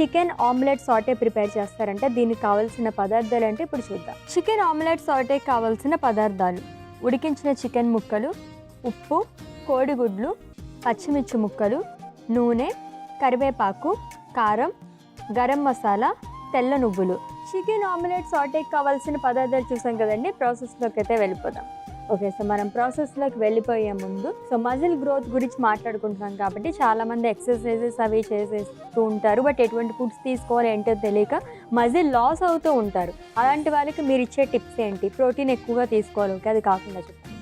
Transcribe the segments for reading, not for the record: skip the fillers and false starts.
Chicken omelette Sathe prepare చేస్తారంటే దీనికి కావాల్సిన పదార్థాలు అంటే ఇప్పుడు చూద్దాం. చికెన్ ఆమ్లెట్ సాటే కావాల్సిన పదార్థాలు: ఉడికించిన చికెన్ ముక్కలు, ఉప్పు, కోడిగుడ్లు, పచ్చిమిర్చి ముక్కలు, నూనె, కరివేపాకు, కారం, గరం మసాలా, తెల్ల నువ్వులు. చికెన్ ఆమ్లెట్ సాటేకి కావాల్సిన పదార్థాలు చూసాం కదండి. ప్రాసెస్లోకి అయితే వెళ్ళిపోదాం. ఓకే, సో మనం ప్రాసెస్లోకి వెళ్ళిపోయే ముందు మజిల్ గ్రోత్ గురించి మాట్లాడుకుంటున్నాం కాబట్టి చాలామంది ఎక్సర్సైజెస్ అవి చేసేస్తూ ఉంటారు. బట్ ఎటువంటి ఫుడ్స్ తీసుకోవాలి ఏంటో తెలియక మజిల్ లాస్ అవుతూ ఉంటారు. అలాంటి వాళ్ళకి మీరు ఇచ్చే టిప్స్ ఏంటి? ప్రోటీన్ ఎక్కువగా తీసుకోవాలి, ఓకే, అది కాకుండా చెప్పండి.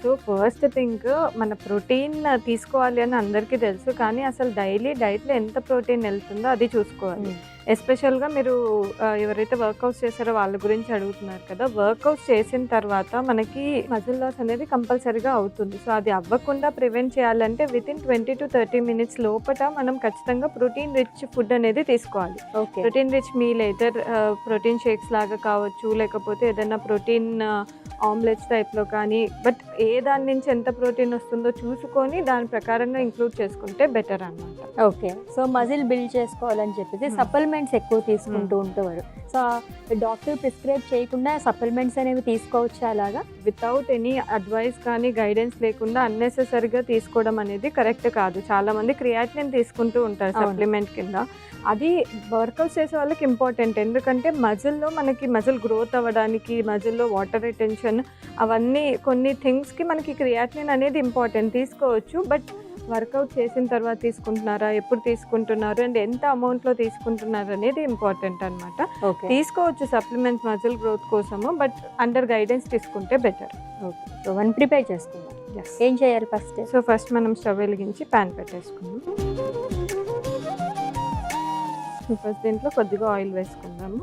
సో ఫస్ట్ థింగ్, మన ప్రోటీన్ తీసుకోవాలి అని అందరికీ తెలుసు, కానీ అసలు డైలీ డైట్లో ఎంత ప్రోటీన్ వెళ్తుందో అది చూసుకోవాలి. ఎస్పెషల్గా మీరు ఎవరైతే వర్కౌట్స్ చేశారో వాళ్ళ గురించి అడుగుతున్నారు కదా. వర్కౌట్స్ చేసిన తర్వాత మనకి మజిల్ లాస్ అనేది కంపల్సరీగా అవుతుంది. సో అది అవ్వకుండా ప్రివెంట్ చేయాలంటే వితిన్ 20 to 30 minutes లోపల మనం ఖచ్చితంగా ప్రోటీన్ రిచ్ ఫుడ్ అనేది తీసుకోవాలి. ప్రోటీన్ రిచ్ మీల్ అయితే ప్రోటీన్ షేక్స్ లాగా కావచ్చు, లేకపోతే ఏదైనా ప్రోటీన్ ఆమ్లెట్స్ టైప్లో కానీ, బట్ ఏ దాని నుంచి ఎంత ప్రోటీన్ వస్తుందో చూసుకొని దాని ప్రకారంగా ఇంక్లూడ్ చేసుకుంటే బెటర్ అన్నమాట. ఓకే, సో మజిల్ బిల్డ్ చేసుకోవాలని చెప్పేసి సప్లిమెంట్స్ ఎక్కువ తీసుకుంటూ ఉంటారు. సో డాక్టర్ ప్రిస్క్రైబ్ చేయకుండా సప్లిమెంట్స్ అనేవి తీసుకోవచ్చు అలాగా? వితౌట్ ఎనీ అడ్వైస్ కానీ గైడెన్స్ లేకుండా అన్నెసెసరీగా తీసుకోవడం అనేది కరెక్ట్ కాదు. చాలామంది క్రియాటినిన్ తీసుకుంటూ ఉంటారు సప్లిమెంట్ కింద. అది వర్కౌట్స్ చేసే వాళ్ళకి ఇంపార్టెంట్, ఎందుకంటే మజిల్లో మనకి మజిల్ గ్రోత్ అవ్వడానికి, మజిల్లో వాటర్ రిటెన్షన్, అవన్నీ కొన్ని థింగ్స్కి మనకి క్రియాటినిన్ అనేది ఇంపార్టెంట్, తీసుకోవచ్చు. బట్ వర్కౌట్ చేసిన తర్వాత తీసుకుంటున్నారా, ఎప్పుడు తీసుకుంటున్నారు, అండ్ ఎంత అమౌంట్లో తీసుకుంటున్నారు అనేది ఇంపార్టెంట్ అనమాట. తీసుకోవచ్చు సప్లిమెంట్స్ మజిల్ గ్రోత్ కోసము, బట్ అండర్ గైడెన్స్ తీసుకుంటే better. Okay, so one prepare చేసుకుందాం. ఏం చేయాలి ఫస్ట్? సో ఫస్ట్ మనం స్టవ్ వెలిగించి ప్యాన్ పెట్టేసుకుందాం. ఫస్ట్ దీంట్లో కొద్దిగా ఆయిల్ వేసుకుందాము.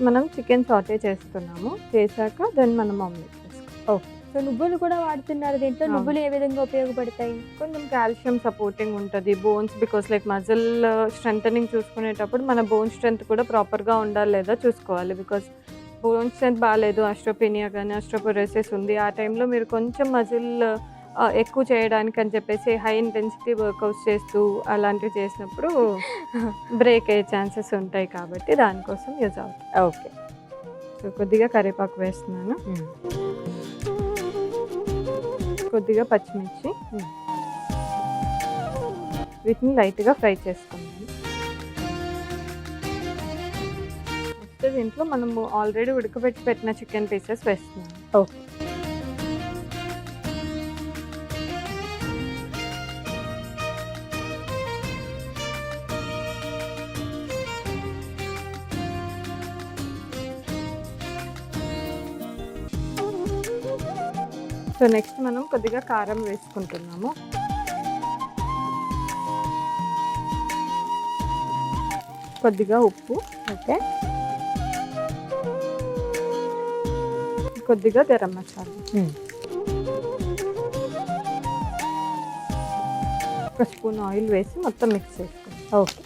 మనం చికెన్ సాటే చేస్తున్నాము, చేశాక దాన్ని మనం ఆమ్లెట్ వేసుకుంటాం. ఓకే, సో నువ్వులు కూడా వాడుతున్నారు దీంట్లో. నువ్వులు ఏ విధంగా ఉపయోగపడతాయి? కొంచెం కాల్షియం సపోర్టింగ్ ఉంటుంది, bones, because like muscle strengthening చూసుకునేటప్పుడు మన బోన్ స్ట్రెంత్ కూడా ప్రాపర్గా ఉండాలి లేదా చూసుకోవాలి. బికాస్ బోన్ స్ట్రెంత్ బాగాలేదు, ఆస్ట్రోపెనియా కానీ ఆస్ట్రోపోరోసిస్ ఉంది, ఆ టైంలో మీరు కొంచెం మజిల్ ఎక్కువ చేయడానికి అని చెప్పేసి హై ఇంటెన్సిటీ వర్కౌట్స్ చేస్తూ అలాంటివి చేసినప్పుడు బ్రేక్ అయ్యే ఛాన్సెస్ ఉంటాయి, కాబట్టి దానికోసం యూజ్ అవుతుంది. ఓకే, సో కొద్దిగా కరివేపాకు వేస్తున్నాను, కొద్దిగా పచ్చిమిర్చి, వీటిని లైట్గా ఫ్రై చేసుకున్నాను. నెక్స్ట్ దీంట్లో మనము ఆల్రెడీ ఉడకబెట్టి పెట్టిన చికెన్ పీసెస్ వేస్తున్నాను. ఓకే, సో నెక్స్ట్ మనం కొద్దిగా కారం వేసుకుంటున్నాము. కొద్దిగా ఉప్పు, ఓకే, కొద్దిగా గరం మసాలా, ఒక స్పూన్ ఆయిల్ వేసి మొత్తం మిక్స్ చేసుకుంటాం. ఓకే,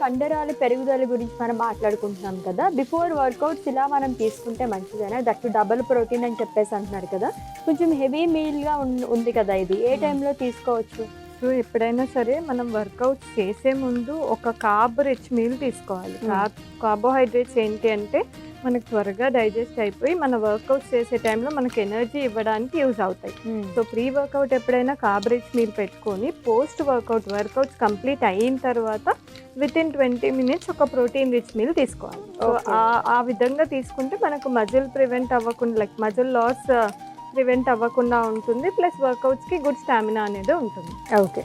కండరాల పెరుగుదల గురించి మనం మాట్లాడుకుంటున్నాం కదా. బిఫోర్ వర్కౌట్స్ ఇలా మనం తీసుకుంటే మంచిదేనా? దట్టు డబుల్ ప్రోటీన్ అని చెప్పేసి అంటున్నారు కదా. కొంచెం హెవీ మీల్గా ఉంది కదా, ఇది ఏ టైంలో తీసుకోవచ్చు? సో ఎప్పుడైనా సరే మనం వర్కౌట్ చేసే ముందు ఒక కార్బ్ రిచ్ మీల్ తీసుకోవాలి. కార్బోహైడ్రేట్స్ ఏంటి అంటే మనకు త్వరగా డైజెస్ట్ అయిపోయి మన వర్కౌట్స్ చేసే టైంలో మనకు ఎనర్జీ ఇవ్వడానికి యూజ్ అవుతాయి. సో ప్రీ వర్కౌట్ ఎప్పుడైనా కార్బ్ రిచ్ మీల్ పెట్టుకొని పోస్ట్ వర్కౌట్స్ కంప్లీట్ అయిన తర్వాత వితిన్ 20 minutes ఒక ప్రోటీన్ రిచ్ మీల్ తీసుకోవాలి. సో ఆ విధంగా తీసుకుంటే మనకు మజిల్ ప్రివెంట్ అవ్వకుండా, లైక్ మజిల్ లాస్ ప్రివెంట్ అవ్వకుండా ఉంటుంది, ప్లస్ వర్కౌట్స్కి గుడ్ స్టామినా అనేది ఉంటుంది. ఓకే,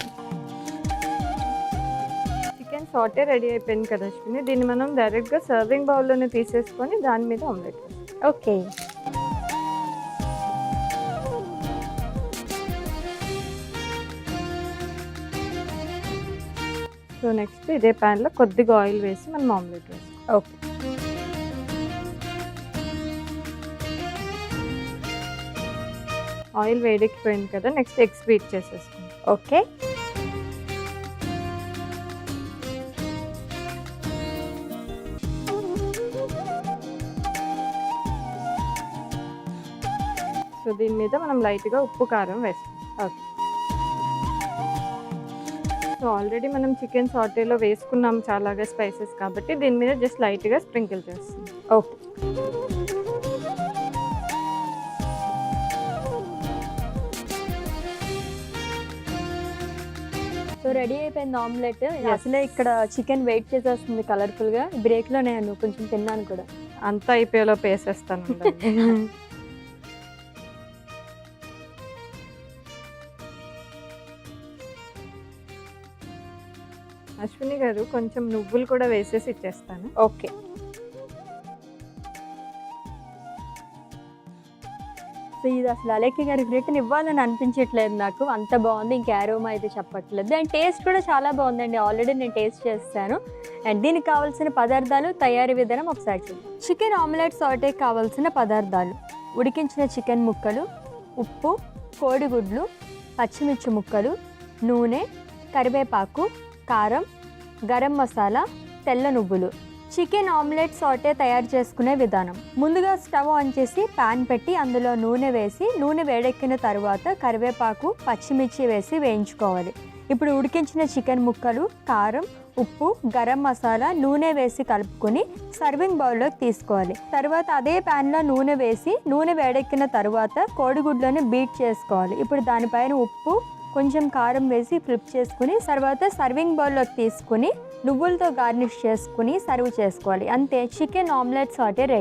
చికెన్ సాటే రెడీ అయిపోయింది కదా అశ్విని, దీన్ని మనం డైరెక్ట్గా సర్వింగ్ బౌల్లోనే తీసేసుకొని దాని మీద ఆమ్లెట్ వేస్తాం. ఓకే, సో నెక్స్ట్ ఇదే ప్యాన్లో కొద్దిగా ఆయిల్ వేసి మనం ఆమ్లెట్ వేస్తాం. ఓకే, ఆయిల్ వేడెక్కిపోయింది కదా, నెక్స్ట్ ఎగ్స్ బీట్ చేసేసుకుంటాం. ఓకే, సో దీని మీద మనం లైట్గా ఉప్పు కారం వేస్తాం. ఓకే. సో ఆల్రెడీ మనం చికెన్ సాటేలో వేసుకున్నాం చాలాగా స్పైసెస్ కాబట్టి దీని మీద జస్ట్ లైట్గా స్ప్రింకిల్ చేస్తాం. ఓకే. సో రెడీ అయిపోయింది ఆమ్లెట్. అసలే ఇక్కడ చికెన్ వెయిట్ చేసేస్తుంది కలర్ఫుల్గా. బ్రేక్లో నేను కొంచెం తిన్నాను కూడా. అంతా అయిపోయేలో వేసేస్తాను. అశ్విని గారు కొంచెం నువ్వులు కూడా వేసేసి ఇచ్చేస్తాను. ఓకే. సో ఇది అసలు అలేఖ్య గారికి రిటర్న్ ఇవ్వాలని అనిపించట్లేదు నాకు. అంత బాగుంది. ఇంకా అరోమా అయితే చెప్పట్లేదు. అండ్ టేస్ట్ కూడా చాలా బాగుందండి. ఆల్రెడీ నేను టేస్ట్ చేస్తాను. అండ్ దీనికి కావాల్సిన పదార్థాలు, తయారీ విధానం ఒకసారి చూద్దాం. చికెన్ ఆమ్లెట్ సాటే కావాల్సిన పదార్థాలు: ఉడికించిన చికెన్ ముక్కలు, ఉప్పు, కోడిగుడ్లు, పచ్చిమిర్చి ముక్కలు, నూనె, కరివేపాకు, కారం, గరం మసాలా, తెల్ల నువ్వులు. చికెన్ ఆమ్లెట్ సాటే తయారు చేసుకునే విధానం: ముందుగా స్టవ్ ఆన్ చేసి ప్యాన్ పెట్టి అందులో నూనె వేసి, నూనె వేడెక్కిన తర్వాత కరివేపాకు, పచ్చిమిర్చి వేసి వేయించుకోవాలి. ఇప్పుడు ఉడికించిన చికెన్ ముక్కలు, కారం, ఉప్పు, గరం మసాలా, నూనె వేసి కలుపుకొని సర్వింగ్ బౌల్లోకి తీసుకోవాలి. తర్వాత అదే ప్యాన్లో నూనె వేసి, నూనె వేడెక్కిన తర్వాత కోడిగుడ్లను బీట్ చేసుకోవాలి. ఇప్పుడు దానిపైన ఉప్పు, కొంచెం కారం వేసి ఫ్లిప్ చేసుకుని తర్వాత సర్వింగ్ బౌల్లోకి తీసుకుని నువ్వులతో గార్నిష్ చేసుకుని సర్వ్ చేసుకోవాలి. అంతే, చికెన్ ఆమ్లెట్ సాటే రెడీ.